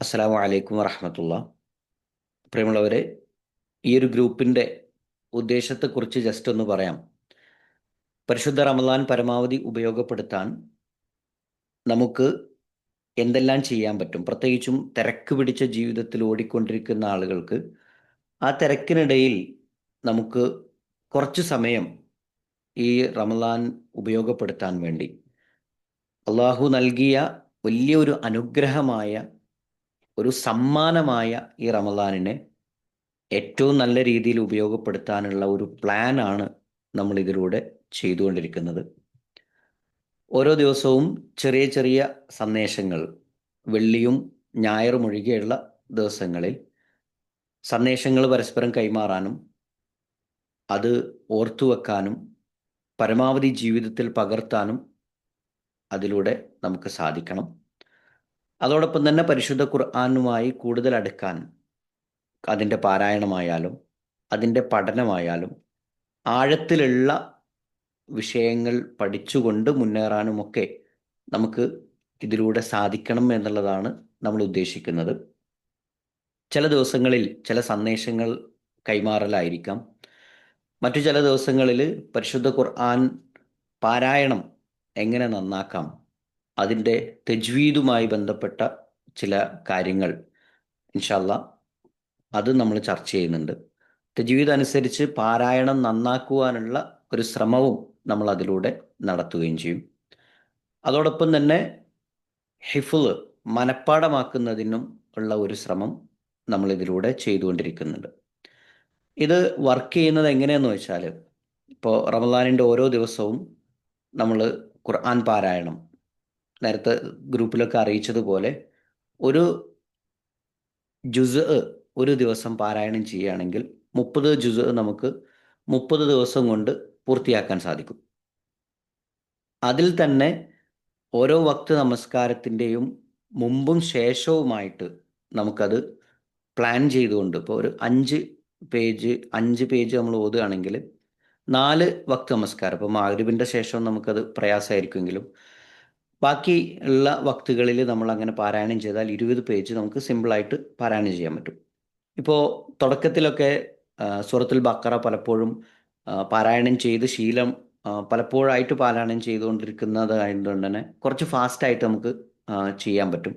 അസ്സലാമു അലൈക്കും വറഹമത്തുള്ള. പ്രിയമുള്ളവരെ, ഈ ഒരു ഗ്രൂപ്പിൻ്റെ ഉദ്ദേശത്തെക്കുറിച്ച് ജസ്റ്റ് ഒന്ന് പറയാം. പരിശുദ്ധ റമദാൻ പരമാവധി ഉപയോഗപ്പെടുത്താൻ നമുക്ക് എന്തെല്ലാം ചെയ്യാൻ പറ്റും? പ്രത്യേകിച്ചും തിരക്ക് പിടിച്ച ജീവിതത്തിൽ ഓടിക്കൊണ്ടിരിക്കുന്ന ആളുകൾക്ക് ആ തിരക്കിനിടയിൽ നമുക്ക് കുറച്ച് സമയം ഈ റമദാൻ ഉപയോഗപ്പെടുത്താൻ വേണ്ടി അള്ളാഹു നൽകിയ വലിയൊരു അനുഗ്രഹമായ ഒരു സമ്മാനമായ ഈ റമദാനിനെ ഏറ്റവും നല്ല രീതിയിൽ ഉപയോഗപ്പെടുത്താനുള്ള ഒരു പ്ലാനാണ് നമ്മൾ ഇതിലൂടെ ചെയ്തുകൊണ്ടിരിക്കുന്നത്. ഓരോ ദിവസവും ചെറിയ ചെറിയ സന്ദേശങ്ങൾ, വെള്ളിയും ഞായറും ഒഴികെയുള്ള ദിവസങ്ങളിൽ സന്ദേശങ്ങൾ പരസ്പരം കൈമാറാനും അത് ഓർത്തുവെക്കാനും പരമാവധി ജീവിതത്തിൽ പകർത്താനും അതിലൂടെ നമുക്ക് സാധിക്കണം. അതോടൊപ്പം തന്നെ പരിശുദ്ധ ഖുർആനുമായി കൂടുതൽ അടുക്കാൻ അതിൻ്റെ പാരായണമായാലും അതിൻ്റെ പഠനമായാലും ആഴത്തിലുള്ള വിഷയങ്ങൾ പഠിച്ചുകൊണ്ട് മുന്നേറാനുമൊക്കെ നമുക്ക് ഇതിലൂടെ സാധിക്കണം എന്നുള്ളതാണ് നമ്മൾ ഉദ്ദേശിക്കുന്നത്. ചില ദിവസങ്ങളിൽ ചില സന്ദേശങ്ങൾ കൈമാറലായിരിക്കാം. മറ്റു ചില ദിവസങ്ങളിൽ പരിശുദ്ധ ഖുർആൻ പാരായണം എങ്ങനെ നന്നാക്കാം, അതിൻ്റെ തജ്വീദുമായി ബന്ധപ്പെട്ട ചില കാര്യങ്ങൾ ഇൻഷാ അല്ലാ അത് നമ്മൾ ചർച്ച ചെയ്യുന്നുണ്ട്. തജ്വീദ് അനുസരിച്ച് പാരായണം നന്നാക്കുവാനുള്ള ഒരു ശ്രമവും നമ്മൾ അതിലൂടെ നടത്തുകയും ചെയ്യും. അതോടൊപ്പം തന്നെ ഹിഫ്ള് മനഃപ്പാടമാക്കുന്നതിനും ഉള്ള ഒരു ശ്രമം നമ്മൾ ഇതിലൂടെ ചെയ്തുകൊണ്ടിരിക്കുന്നുണ്ട്. ഇത് വർക്ക് ചെയ്യുന്നത് എങ്ങനെയെന്ന് വെച്ചാൽ, ഇപ്പോൾ റമദാനിൻ്റെ ഓരോ ദിവസവും നമ്മൾ ഖുർആൻ പാരായണം നേരത്തെ ഗ്രൂപ്പിലൊക്കെ അറിയിച്ചതുപോലെ ഒരു ജുസ് ഒരു ദിവസം പാരായണം ചെയ്യുകയാണെങ്കിൽ 30 ജുസ് നമുക്ക് 30 ദിവസം കൊണ്ട് പൂർത്തിയാക്കാൻ സാധിക്കും. അതിൽ തന്നെ ഓരോ വക്ത് നമസ്കാരത്തിൻ്റെയും മുമ്പും ശേഷവുമായിട്ട് നമുക്കത് പ്ലാൻ ചെയ്തുകൊണ്ട്, ഇപ്പോൾ ഒരു 5 പേജ് നമ്മൾ ഓതുകയാണെങ്കിൽ 4 വക്ത് നമസ്കാരം, ഇപ്പോൾ മഗ്‌രിബിൻ്റെ ശേഷം നമുക്കത് പ്രയാസമായിരിക്കുമെങ്കിലും ബാക്കി ഉള്ള വക്തുകളിൽ നമ്മൾ അങ്ങനെ പാരായണം ചെയ്താൽ 20 പേജ് നമുക്ക് സിമ്പിളായിട്ട് പാരായണം ചെയ്യാൻ പറ്റും. ഇപ്പോൾ തുടക്കത്തിലൊക്കെ സൂറത്തുൽ ബഖറ പലപ്പോഴും പാരായണം ചെയ്ത് ശീലം പലപ്പോഴായിട്ട് പാരായണം ചെയ്തുകൊണ്ടിരിക്കുന്നത് ആയതുകൊണ്ട് തന്നെ കുറച്ച് ഫാസ്റ്റായിട്ട് നമുക്ക് ചെയ്യാൻ പറ്റും.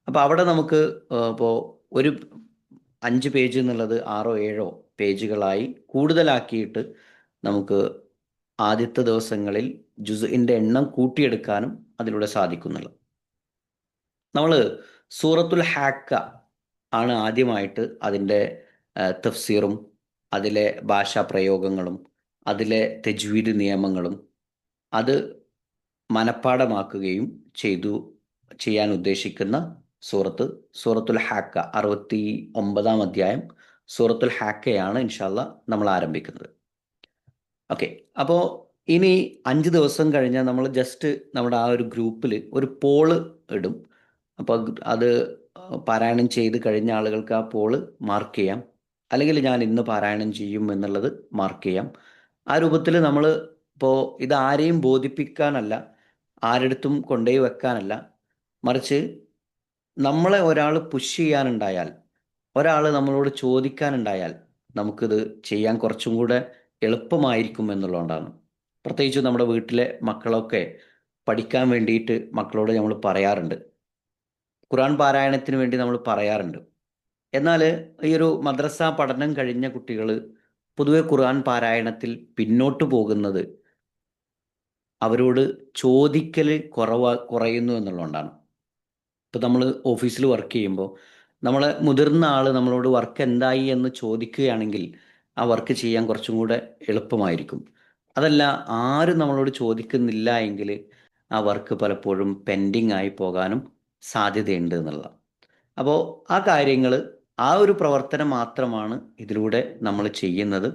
അപ്പോൾ അവിടെ നമുക്ക് ഇപ്പോൾ ഒരു 5 പേജ് എന്നുള്ളത് 6 7 പേജുകളായി കൂടുതലാക്കിയിട്ട് നമുക്ക് ആദ്യത്തെ ദിവസങ്ങളിൽ ജുസ്ഇൻ്റെ എണ്ണം കൂട്ടിയെടുക്കാനും അതിലൂടെ സാധിക്കുന്നുള്ളു. നമ്മൾ സൂറത്തുൽ ഹാക്ക ആണ് ആദ്യമായിട്ട് അതിൻ്റെ തഫ്സീറും അതിലെ ഭാഷാ പ്രയോഗങ്ങളും അതിലെ തജ്വീദ് നിയമങ്ങളും അത് മനഃപ്പാടമാക്കുകയും ചെയ്യാൻ ഉദ്ദേശിക്കുന്ന സൂറത്തുൽ ഹാക്ക 69-ാം അധ്യായം സൂറത്തുൽ ഹാക്കയാണ് ഇൻഷാ അല്ലാ നമ്മൾ ആരംഭിക്കുന്നത്. ഓക്കെ, അപ്പോൾ ഇനി 5 ദിവസം കഴിഞ്ഞാൽ നമ്മൾ ജസ്റ്റ് നമ്മുടെ ആ ഒരു ഗ്രൂപ്പിൽ ഒരു പോള് ഇടും. അപ്പോൾ അത് പാരായണം ചെയ്ത് കഴിഞ്ഞ ആളുകൾക്ക് ആ പോള് മാർക്ക് ചെയ്യാം, അല്ലെങ്കിൽ ഞാൻ ഇന്ന് പാരായണം ചെയ്യും എന്നുള്ളത് മാർക്ക് ചെയ്യാം. ആ രൂപത്തിൽ നമ്മൾ ഇപ്പോൾ ഇത് ആരെയും ബോധിപ്പിക്കാനല്ല, ആരെടുത്തും കൊണ്ടുപോയി വെക്കാനല്ല, മറിച്ച് നമ്മളെ ഒരാൾ പുഷ് ചെയ്യാനുണ്ടായാൽ, ഒരാൾ നമ്മളോട് ചോദിക്കാനുണ്ടായാൽ നമുക്കിത് ചെയ്യാൻ കുറച്ചും കൂടെ എളുപ്പമായിരിക്കും എന്നുള്ളതുകൊണ്ടാണ്. പ്രത്യേകിച്ച് നമ്മുടെ വീട്ടിലെ മക്കളൊക്കെ പഠിക്കാൻ വേണ്ടിയിട്ട് മക്കളോട് നമ്മൾ പറയാറുണ്ട്, ഖുർആൻ പാരായണത്തിന് വേണ്ടി നമ്മൾ പറയാറുണ്ട്. എന്നാൽ ഈ ഒരു മദ്രസ പഠനം കഴിഞ്ഞ കുട്ടികൾ പൊതുവെ ഖുർആൻ പാരായണത്തിൽ പിന്നോട്ട് പോകുന്നത് അവരോട് ചോദിക്കൽ കുറയുന്നു എന്നുള്ളതുകൊണ്ടാണ്. ഇപ്പോൾ നമ്മൾ ഓഫീസിൽ വർക്ക് ചെയ്യുമ്പോൾ നമ്മളെ മുതിർന്ന ആൾ നമ്മളോട് വർക്ക് എന്തായി എന്ന് ചോദിക്കുകയാണെങ്കിൽ ആ വർക്ക് ചെയ്യാൻ കുറച്ചും കൂടെ എളുപ്പമായിരിക്കും. അതല്ല, ആരും നമ്മളോട് ചോദിക്കുന്നില്ല എങ്കിൽ ആ വർക്ക് പലപ്പോഴും പെൻഡിങ് ആയി പോകാനും സാധ്യതയുണ്ട് എന്നുള്ളതാണ്. അപ്പോൾ ആ കാര്യങ്ങൾ, ആ ഒരു പ്രവർത്തനം മാത്രമാണ് ഇതിലൂടെ നമ്മൾ ചെയ്യുന്നത്.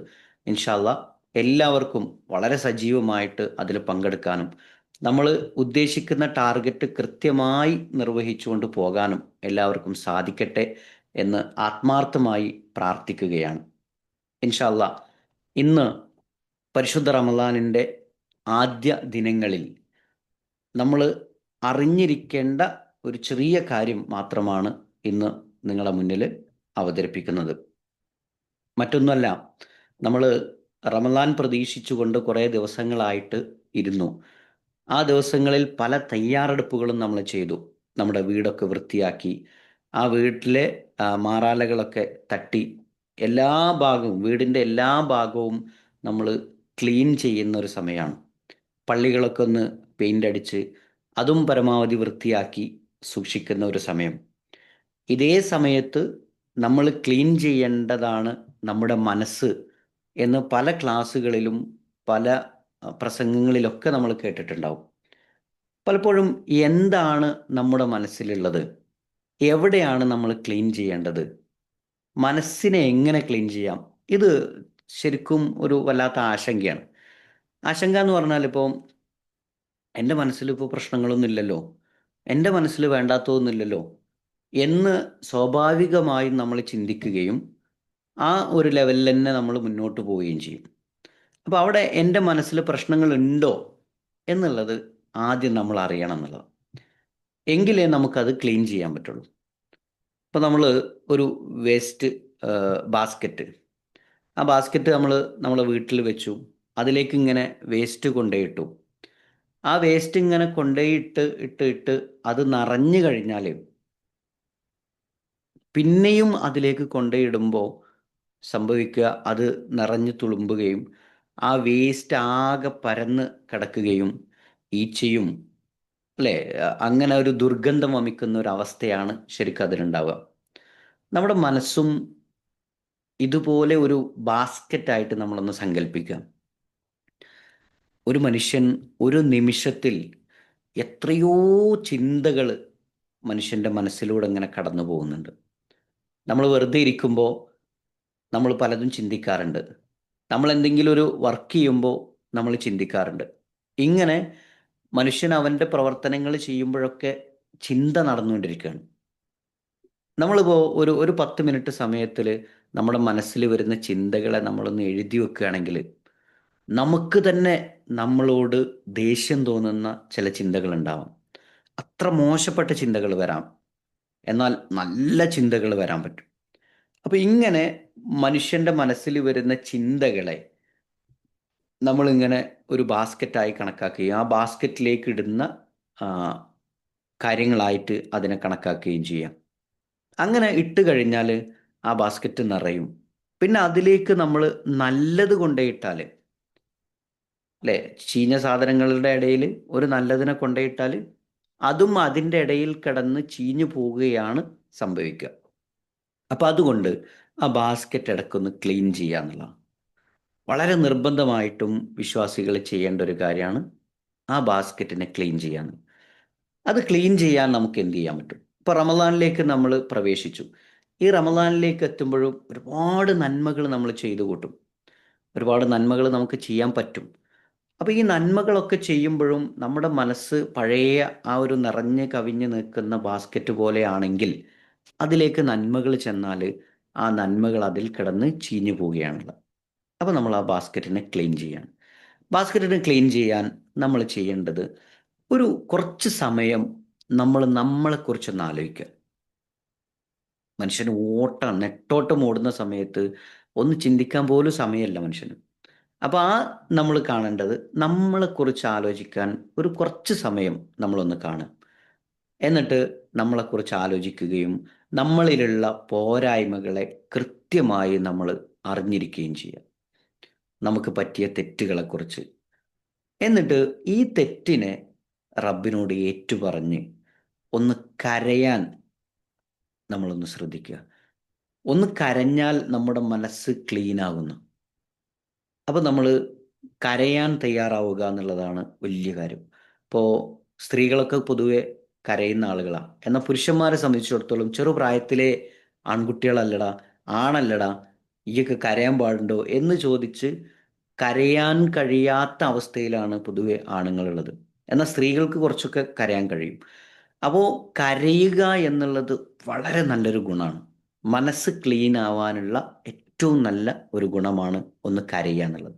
ഇൻഷാ അല്ലാ എല്ലാവർക്കും വളരെ സജീവമായിട്ട് അതിൽ പങ്കെടുക്കാനും നമ്മൾ ഉദ്ദേശിക്കുന്ന ടാർഗറ്റ് കൃത്യമായി നിർവഹിച്ചുകൊണ്ട് പോകാനും എല്ലാവർക്കും സാധിക്കട്ടെ എന്ന് ആത്മാർത്ഥമായി പ്രാർത്ഥിക്കുകയാണ്. ഇൻഷാ അല്ലാ ഇന്ന് പരിശുദ്ധ റമദാനിൻ്റെ ആദ്യ ദിനങ്ങളിൽ നമ്മൾ അറിഞ്ഞിരിക്കേണ്ട ഒരു ചെറിയ കാര്യം മാത്രമാണ് ഇന്ന് നിങ്ങളുടെ മുന്നിൽ അവതരിപ്പിക്കുന്നത്. മറ്റൊന്നുമല്ല, നമ്മൾ റമദാൻ പ്രതീക്ഷിച്ചുകൊണ്ട് കുറേ ദിവസങ്ങളായിട്ട് ഇരുന്നു. ആ ദിവസങ്ങളിൽ പല തയ്യാറെടുപ്പുകളും നമ്മൾ ചെയ്തു. നമ്മുടെ വീടൊക്കെ വൃത്തിയാക്കി, ആ വീട്ടിലെ മാറാലകളൊക്കെ തട്ടി, എല്ലാ ഭാഗവും, വീടിൻ്റെ എല്ലാ ഭാഗവും നമ്മൾ ക്ലീൻ ചെയ്യുന്ന ഒരു സമയമാണ്. പള്ളികളൊക്കെ ഒന്ന് പെയിൻ്റ് അടിച്ച് അതും പരമാവധി വൃത്തിയാക്കി സൂക്ഷിക്കുന്ന ഒരു സമയം. ഇതേ സമയത്ത് നമ്മൾ ക്ലീൻ ചെയ്യേണ്ടതാണ് നമ്മുടെ മനസ്സ് എന്ന് പല ക്ലാസ്സുകളിലും പല പ്രസംഗങ്ങളിലൊക്കെ നമ്മൾ കേട്ടിട്ടുണ്ടാവും. പലപ്പോഴും എന്താണ് നമ്മുടെ മനസ്സിലുള്ളത്, എവിടെയാണ് നമ്മൾ ക്ലീൻ ചെയ്യേണ്ടത്, മനസ്സിനെ എങ്ങനെ ക്ലീൻ ചെയ്യാം, ഇത് ശരിക്കും ഒരു വല്ലാത്ത ആശങ്കയാണ്. ആശങ്ക എന്ന് പറഞ്ഞാൽ, ഇപ്പോൾ എൻ്റെ മനസ്സിലിപ്പോൾ പ്രശ്നങ്ങളൊന്നുമില്ലല്ലോ, എൻ്റെ മനസ്സിൽ വേണ്ടാത്തതൊന്നുമില്ലല്ലോ എന്ന് സ്വാഭാവികമായും നമ്മൾ ചിന്തിക്കുകയും ആ ഒരു ലെവലിൽ തന്നെ നമ്മൾ മുന്നോട്ട് പോവുകയും ചെയ്യും. അപ്പോൾ അവിടെ എൻ്റെ മനസ്സിൽ പ്രശ്നങ്ങളുണ്ടോ എന്നുള്ളത് ആദ്യം നമ്മൾ അറിയണം എന്നുള്ളത്, എങ്കിലേ നമുക്കത് ക്ലീൻ ചെയ്യാൻ പറ്റുള്ളൂ. ഇപ്പോൾ നമ്മൾ ഒരു വേസ്റ്റ് ബാസ്ക്കറ്റ്, ആ ബാസ്ക്കറ്റ് നമ്മൾ നമ്മളെ വീട്ടിൽ വെച്ചു, അതിലേക്ക് ഇങ്ങനെ വേസ്റ്റ് കൊണ്ടുപോയിട്ടു. ആ വേസ്റ്റ് ഇങ്ങനെ കൊണ്ടുപോയിട്ട് ഇട്ട് അത് നിറഞ്ഞു കഴിഞ്ഞാൽ പിന്നെയും അതിലേക്ക് കൊണ്ടുപോയിടുമ്പോൾ സംഭവിക്കുക, അത് നിറഞ്ഞു തുളുമ്പുകയും ആ വേസ്റ്റ് ആകെ പരന്ന് കിടക്കുകയും ഈച്ചയും, അല്ലേ, അങ്ങനെ ഒരു ദുർഗന്ധം വമിക്കുന്ന ഒരു അവസ്ഥയാണ് ശരിക്കും അതിനുണ്ടാവുക. നമ്മുടെ മനസ്സും ഇതുപോലെ ഒരു ബാസ്ക്കറ്റായിട്ട് നമ്മളൊന്ന് സങ്കല്പിക്കുക. ഒരു മനുഷ്യൻ ഒരു നിമിഷത്തിൽ എത്രയോ ചിന്തകൾ മനുഷ്യൻ്റെ മനസ്സിലൂടെ ഇങ്ങനെ കടന്നു പോകുന്നുണ്ട്. നമ്മൾ വെറുതെ ഇരിക്കുമ്പോൾ നമ്മൾ പലതും ചിന്തിക്കാറുണ്ട്. നമ്മൾ എന്തെങ്കിലും ഒരു വർക്ക് ചെയ്യുമ്പോൾ നമ്മൾ ചിന്തിക്കാറുണ്ട്. ഇങ്ങനെ മനുഷ്യൻ അവൻ്റെ പ്രവർത്തനങ്ങൾ ചെയ്യുമ്പോഴൊക്കെ ചിന്ത നടന്നുകൊണ്ടിരിക്കുകയാണ്. നമ്മളിപ്പോൾ ഒരു 10 മിനിറ്റ് സമയത്തിൽ നമ്മുടെ മനസ്സിൽ വരുന്ന ചിന്തകളെ നമ്മളൊന്ന് എഴുതി വെക്കുകയാണെങ്കിൽ നമുക്ക് തന്നെ നമ്മളോട് ദേഷ്യം തോന്നുന്ന ചില ചിന്തകളുണ്ടാവാം. അത്ര മോശപ്പെട്ട ചിന്തകൾ വരാം, എന്നാൽ നല്ല ചിന്തകൾ വരാൻ പറ്റും. അപ്പോൾ ഇങ്ങനെ മനുഷ്യൻ്റെ മനസ്സിൽ വരുന്ന ചിന്തകളെ നമ്മളിങ്ങനെ ഒരു ബാസ്ക്കറ്റായി കണക്കാക്കുകയും ആ ബാസ്ക്കറ്റിലേക്ക് ഇടുന്ന കാര്യങ്ങളായിട്ട് അതിനെ കണക്കാക്കുകയും ചെയ്യാം. അങ്ങനെ ഇട്ട് കഴിഞ്ഞാൽ ആ ബാസ്ക്കറ്റ് നിറയും. പിന്നെ അതിലേക്ക് നമ്മൾ നല്ലത് കൊണ്ടുപോയിട്ടാൽ, അല്ലേ, ചീഞ്ഞ സാധനങ്ങളുടെ ഇടയിൽ ഒരു നല്ലതിനെ കൊണ്ടുപോയിട്ടാൽ അതും അതിൻ്റെ ഇടയിൽ കിടന്ന് ചീഞ്ഞു പോവുകയാണ് സംഭവിക്കുക. അപ്പം അതുകൊണ്ട് ആ ബാസ്ക്കറ്റ് ഇടയ്ക്കൊന്ന് ക്ലീൻ ചെയ്യുക എന്നുള്ളതാണ് വളരെ നിർബന്ധമായിട്ടും വിശ്വാസികൾ ചെയ്യേണ്ട ഒരു കാര്യമാണ്. ആ ബാസ്ക്കറ്റിനെ ക്ലീൻ ചെയ്യാൻ, അത് ക്ലീൻ ചെയ്യാൻ നമുക്ക് എന്ത് ചെയ്യാൻ പറ്റും? ഇപ്പോൾ റമദാനിലേക്ക് നമ്മൾ പ്രവേശിച്ചു. ഈ റമദാനിലേക്ക് എത്തുമ്പോഴും ഒരുപാട് നന്മകൾ നമ്മൾ ചെയ്തു കൂട്ടും, ഒരുപാട് നന്മകൾ നമുക്ക് ചെയ്യാൻ പറ്റും. അപ്പോൾ ഈ നന്മകളൊക്കെ ചെയ്യുമ്പോഴും നമ്മുടെ മനസ്സ് പഴയ ആ ഒരു നിറഞ്ഞ് കവിഞ്ഞ് നിൽക്കുന്ന ബാസ്ക്കറ്റ് പോലെയാണെങ്കിൽ അതിലേക്ക് നന്മകൾ ചെന്നാൽ ആ നന്മകൾ അതിൽ കിടന്ന് ചീഞ്ഞു പോവുകയാണുള്ളത്. അപ്പോൾ നമ്മൾ ആ ബാസ്ക്കറ്റിനെ ക്ലീൻ ചെയ്യാൻ, ബാസ്ക്കറ്റിനെ ക്ലീൻ ചെയ്യാൻ നമ്മൾ ചെയ്യേണ്ടത് കുറച്ച് സമയം നമ്മളെക്കുറിച്ചൊന്ന് ആലോചിക്കുക. മനുഷ്യന് നെട്ടോട്ടം ഓടുന്ന സമയത്ത് ഒന്ന് ചിന്തിക്കാൻ പോലും സമയമല്ല മനുഷ്യന്. അപ്പോൾ നമ്മൾ കാണേണ്ടത്, നമ്മളെക്കുറിച്ച് ആലോചിക്കാൻ കുറച്ച് സമയം നമ്മളൊന്ന് കാണുക. എന്നിട്ട് നമ്മളെക്കുറിച്ച് ആലോചിക്കുകയും നമ്മളിലുള്ള പോരായ്മകളെ കൃത്യമായി നമ്മൾ അറിഞ്ഞിരിക്കുകയും ചെയ്യുക, നമുക്ക് പറ്റിയ തെറ്റുകളെക്കുറിച്ച്. എന്നിട്ട് ഈ തെറ്റിനെ റബ്ബിനോട് ഏറ്റുപറഞ്ഞ് ഒന്ന് കരയാൻ നമ്മളൊന്ന് ശ്രദ്ധിക്കുക. ഒന്ന് കരഞ്ഞാൽ നമ്മുടെ മനസ്സ് ക്ലീൻ ആകുന്നു. അപ്പോൾ നമ്മൾ കരയാൻ തയ്യാറാവുക എന്നുള്ളതാണ് വലിയ കാര്യം. ഇപ്പോൾ സ്ത്രീകളൊക്കെ പൊതുവെ കരയുന്ന ആളുകളാണ്. എന്നാൽ പുരുഷന്മാരെ സംബന്ധിച്ചിടത്തോളം ചെറുപ്രായത്തിലെ ആൺകുട്ടികളല്ലടാ, ആണല്ലടാ, ഈയൊക്കെ കരയാൻ പാടുണ്ടോ എന്ന് ചോദിച്ച് കരയാൻ കഴിയാത്ത അവസ്ഥയിലാണ് പൊതുവെ ആണുങ്ങളുള്ളത്. എന്നാൽ സ്ത്രീകൾക്ക് കുറച്ചൊക്കെ കരയാൻ കഴിയും. അപ്പോൾ കരയുക എന്നുള്ളത് വളരെ നല്ലൊരു ഗുണമാണ്. മനസ്സ് ക്ലീൻ ആവാനുള്ള ഏറ്റവും നല്ല ഒരു ഗുണമാണ് ഒന്ന് കരയുക എന്നുള്ളത്.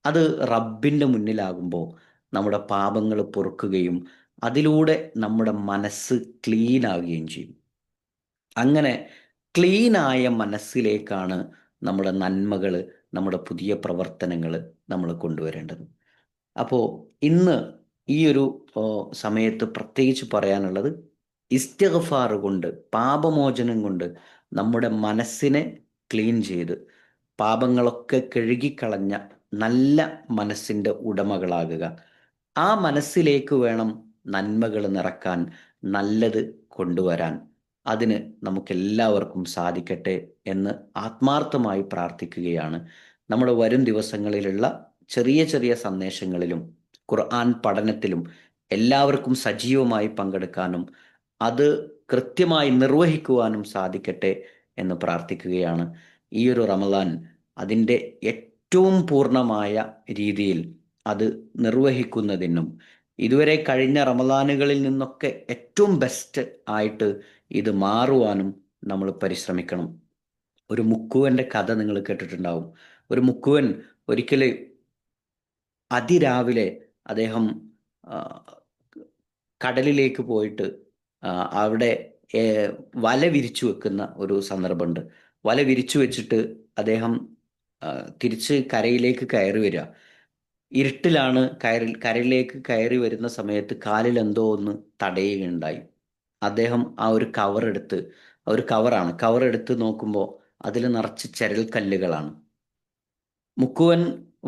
അത് റബ്ബിൻ്റെ മുന്നിലാകുമ്പോൾ നമ്മുടെ പാപങ്ങൾ പൊറുക്കുകയും അതിലൂടെ നമ്മുടെ മനസ്സ് ക്ലീൻ ആവുകയും ചെയ്യും. അങ്ങനെ ക്ലീനായ മനസ്സിലേക്കാണ് നമ്മുടെ നന്മകൾ, നമ്മുടെ പുതിയ പ്രവർത്തനങ്ങൾ നമ്മൾ കൊണ്ടുവരേണ്ടത്. അപ്പോൾ ഇന്ന് ഈ ഒരു സമയത്ത് പ്രത്യേകിച്ച് പറയാനുള്ളത്, ഇസ്തിഗ്ഫാർ കൊണ്ട്, പാപമോചനം കൊണ്ട് നമ്മുടെ മനസ്സിനെ ക്ലീൻ ചെയ്ത് പാപങ്ങളൊക്കെ കഴുകിക്കളഞ്ഞ നല്ല മനസ്സിൻ്റെ ഉടമകളാകുക. ആ മനസ്സിലേക്ക് വേണം നന്മകൾ നിറക്കാൻ, നല്ലത് കൊണ്ടുവരാൻ. അതിന് നമുക്കെല്ലാവർക്കും സാധിക്കട്ടെ എന്ന് ആത്മാർത്ഥമായി പ്രാർത്ഥിക്കുകയാണ്. നമ്മുടെ വരും ദിവസങ്ങളിലുള്ള ചെറിയ ചെറിയ സന്ദേശങ്ങളിലും ഖുർആൻ പഠനത്തിലും എല്ലാവർക്കും സജീവമായി പങ്കെടുക്കാനും അത് കൃത്യമായി നിർവഹിക്കുവാനും സാധിക്കട്ടെ എന്ന് പ്രാർത്ഥിക്കുകയാണ്. ഈ ഒരു റമദാൻ അതിൻ്റെ ഏറ്റവും പൂർണ്ണമായ രീതിയിൽ അത് നിർവഹിക്കുന്നതിനും ഇതുവരെ കഴിഞ്ഞ റമദാനുകളിൽ നിന്നൊക്കെ ഏറ്റവും ബെസ്റ്റ് ആയിട്ട് ഇത് മാറുവാനും നമ്മൾ പരിശ്രമിക്കണം. ഒരു മുക്കുവൻ്റെ കഥ നിങ്ങൾ കേട്ടിട്ടുണ്ടാവും. ഒരു മുക്കുവൻ ഒരിക്കൽ അതിരാവിലെ അദ്ദേഹം ആ, കടലിലേക്ക് പോയിട്ട് അവിടെ വല വിരിച്ചു വെക്കുന്ന ഒരു സന്ദർഭമുണ്ട്. വല വിരിച്ചു വെച്ചിട്ട് അദ്ദേഹം ആ, തിരിച്ച് കരയിലേക്ക് കയറി വരിക. ഇരുട്ടിലാണ് കരയിലേക്ക് കയറി വരുന്ന സമയത്ത് കാലിൽ എന്തോ ഒന്ന് തടയുകയുണ്ടായി. അദ്ദേഹം ആ ഒരു കവർ എടുത്ത്, ഒരു കവർ എടുത്ത് നോക്കുമ്പോൾ അതിൽ നിറച്ച് ചെരൽക്കല്ലുകളാണ്. മുക്കുവൻ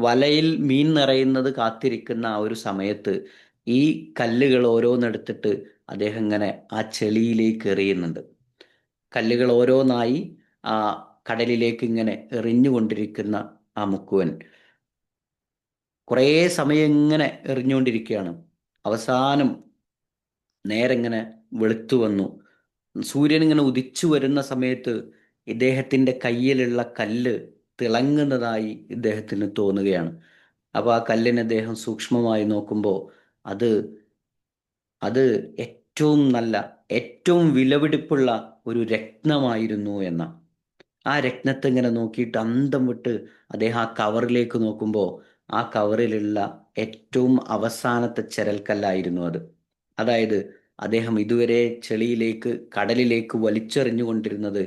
വലയിൽ മീൻ നിറയുന്നത് കാത്തിരിക്കുന്ന ആ ഒരു സമയത്ത് ഈ കല്ലുകൾ ഓരോന്നെടുത്തിട്ട് അദ്ദേഹം ഇങ്ങനെ ആ ചെളിയിലേക്ക് എറിയുന്നുണ്ട്. കല്ലുകൾ ഓരോന്നായി ആ കടലിലേക്ക് ഇങ്ങനെ എറിഞ്ഞുകൊണ്ടിരിക്കുന്ന ആ മുക്കുവൻ കുറേ സമയം ഇങ്ങനെ എറിഞ്ഞുകൊണ്ടിരിക്കുകയാണ്. അവസാനം നേരെ ഇങ്ങനെ വെളുത്തു വന്നു. സൂര്യൻ ഇങ്ങനെ ഉദിച്ചു വരുന്ന സമയത്ത് ഇദ്ദേഹത്തിൻ്റെ കയ്യിലുള്ള കല്ല് തിളങ്ങുന്നതായി ഇദ്ദേഹത്തിന് തോന്നുകയാണ്. അപ്പോൾ ആ കല്ലിനെ അദ്ദേഹം സൂക്ഷ്മമായി നോക്കുമ്പോൾ അത് അത് ഏറ്റവും നല്ല, ഏറ്റവും വിലപിടിപ്പുള്ള ഒരു രത്നമായിരുന്നു എന്ന. ആ രത്നത്തെ ഇങ്ങനെ നോക്കിയിട്ട് അന്തം വിട്ട് അദ്ദേഹം ആ കവറിലേക്ക് നോക്കുമ്പോൾ ആ കവറിലുള്ള ഏറ്റവും അവസാനത്തെ ചെരൽക്കല്ലായിരുന്നു അത്. അതായത് അദ്ദേഹം ഇതുവരെ ചെളിയിലേക്ക്, കടലിലേക്ക് വലിച്ചെറിഞ്ഞുകൊണ്ടിരുന്നത്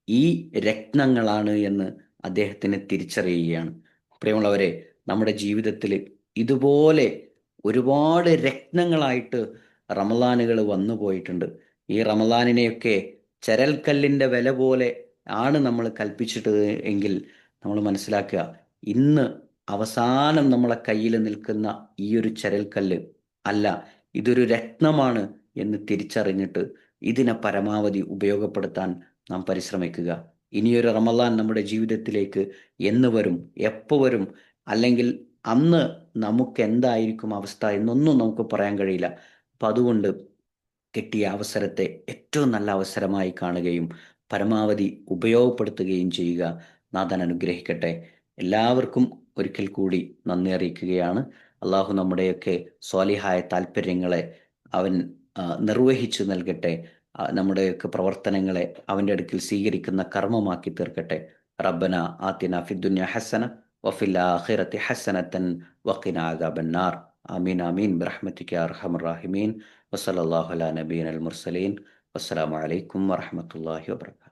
ഈ രത്നങ്ങളാണ് എന്ന് അദ്ദേഹത്തിന് തിരിച്ചറിയുകയാണ്. പ്രിയമുള്ളവരെ, നമ്മുടെ ജീവിതത്തിൽ ഇതുപോലെ ഒരുപാട് രത്നങ്ങളായിട്ട് റമദാനുകൾ വന്നു പോയിട്ടുണ്ട്. ഈ റമദാനിനെയൊക്കെ ചരൽക്കല്ലിൻ്റെ വില പോലെ ആണ് നമ്മൾ കൽപ്പിച്ചിട്ടത് എങ്കിൽ നമ്മൾ മനസ്സിലാക്കുക, ഇന്ന് അവസാനം നമ്മളെ കയ്യിൽ നിൽക്കുന്ന ഈ ഒരു ചരൽക്കല്ല് അല്ല, ഇതൊരു രത്നമാണ് എന്ന് തിരിച്ചറിഞ്ഞിട്ട് ഇതിനെ പരമാവധി ഉപയോഗപ്പെടുത്താൻ നാം പരിശ്രമിക്കുക. ഇനിയൊരു റമദാൻ നമ്മുടെ ജീവിതത്തിലേക്ക് എന്ന് വരും, എപ്പോൾ വരും, അല്ലെങ്കിൽ അന്ന് നമുക്ക് എന്തായിരിക്കും അവസ്ഥ എന്നൊന്നും നമുക്ക് പറയാൻ കഴിയില്ല. അപ്പം അതുകൊണ്ട് കിട്ടിയ അവസരത്തെ ഏറ്റവും നല്ല അവസരമായി കാണുകയും പരമാവധി ഉപയോഗപ്പെടുത്തുകയും ചെയ്യുക. നാഥൻ അനുഗ്രഹിക്കട്ടെ. എല്ലാവർക്കും ഒരിക്കൽ കൂടി നന്ദി അറിയിക്കുകയാണ്. അള്ളാഹു നമ്മുടെയൊക്കെ സ്വാലിഹായ താല്പര്യങ്ങളെ അവൻ നിർവഹിച്ചു നൽകട്ടെ. നമ്മുടെയൊക്കെ പ്രവർത്തനങ്ങളെ അവൻ്റെ അടുക്കൽ സ്വീകരിക്കുന്ന കർമ്മമാക്കി തീർക്കട്ടെ. റബ്ബന ആതിന ഫിദ്ദുനിയ ഹസന വഫിൽ ആഖിറതി ഹസനതൻ വഖിന അദാബന്നാർ. ആമീൻ ആമീൻ ബിറഹ്മതിക യാ അർഹമർ റഹീമീൻ. വസല്ലല്ലാഹു അലാ നബിയിനൽ മുർസലീൻ. വസ്സലാമു അലൈക്കും വറഹ്മത്തുള്ളാഹി വബറകാതുഹു.